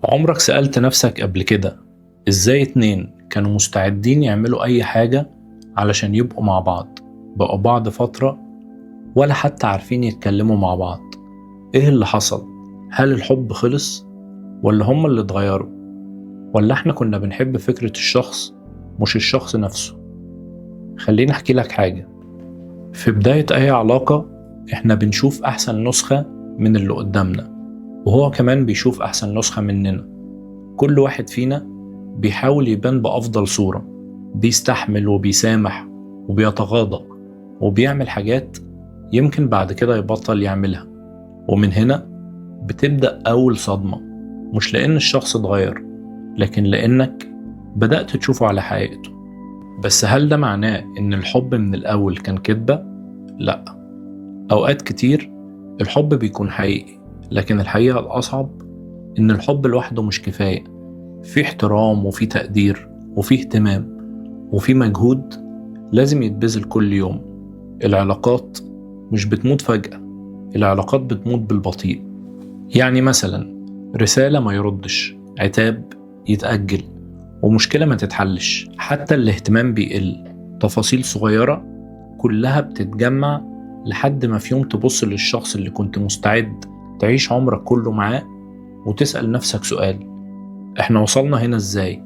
عمرك سألت نفسك قبل كده إزاي اتنين كانوا مستعدين يعملوا أي حاجة علشان يبقوا مع بعض، بقوا بعض فترة ولا حتى عارفين يتكلموا مع بعض؟ إيه اللي حصل؟ هل الحب خلص؟ ولا هما اللي اتغيروا؟ ولا إحنا كنا بنحب فكرة الشخص مش الشخص نفسه؟ خليني أحكي لك حاجة. في بداية أي علاقة إحنا بنشوف أحسن نسخة من اللي قدامنا، وهو كمان بيشوف أحسن نسخة مننا. كل واحد فينا بيحاول يبان بأفضل صورة، بيستحمل وبيسامح وبيتغاضى وبيعمل حاجات يمكن بعد كده يبطل يعملها. ومن هنا بتبدأ أول صدمة، مش لأن الشخص اتغير، لكن لأنك بدأت تشوفه على حقيقته. بس هل ده معناه إن الحب من الأول كان كدبة؟ لأ. أوقات كتير الحب بيكون حقيقي، لكن الحقيقة الأصعب إن الحب لوحده مش كفاية. في احترام وفي تقدير وفي اهتمام وفي مجهود لازم يتبذل كل يوم. العلاقات مش بتموت فجأة، العلاقات بتموت بالبطيء. يعني مثلا رسالة ما يردش، عتاب يتأجل، ومشكلة ما تتحلش. حتى الاهتمام بيقل، تفاصيل صغيرة كلها بتتجمع لحد ما في يوم تبص للشخص اللي كنت مستعد تعيش عمرك كله معاه وتسأل نفسك سؤال: احنا وصلنا هنا ازاي؟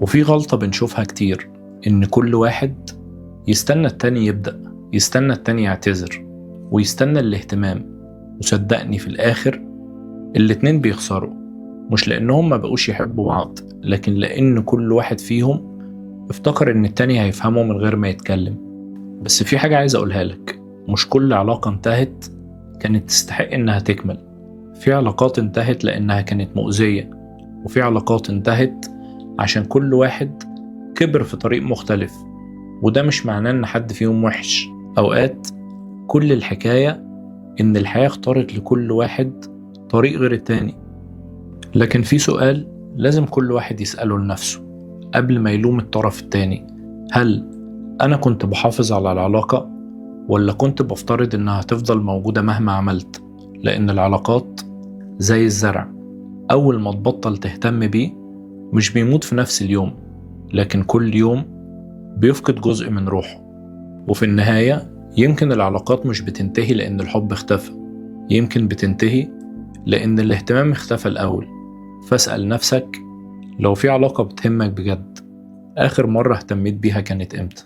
وفي غلطة بنشوفها كتير، ان كل واحد يستنى التاني يبدأ، يستنى التاني يعتذر، ويستنى الاهتمام. وصدقني في الاخر الاتنين بيخسروا، مش لانهم ما بقوش يحبوا بعض، لكن لان كل واحد فيهم افتكر ان التاني هيفهمه من غير ما يتكلم. بس في حاجة عايز اقولها لك، مش كل علاقة انتهت كانت تستحق انها تكمل. في علاقات انتهت لانها كانت مؤذية، وفي علاقات انتهت عشان كل واحد كبر في طريق مختلف. وده مش معناه ان حد فيهم وحش. اوقات كل الحكاية ان الحياة اختارت لكل واحد طريق غير التاني. لكن في سؤال لازم كل واحد يسأله لنفسه قبل ما يلوم الطرف التاني: هل انا كنت بحافظ على العلاقة، ولا كنت بفترض انها تفضل موجودة مهما عملت؟ لان العلاقات زي الزرع، اول ما تبطل تهتم بيه مش بيموت في نفس اليوم، لكن كل يوم بيفقد جزء من روحه. وفي النهاية يمكن العلاقات مش بتنتهي لأن الحب اختفى، يمكن بتنتهي لأن الاهتمام اختفى الأول. فاسأل نفسك، لو في علاقة بتهمك بجد، آخر مرة اهتميت بيها كانت إمتى؟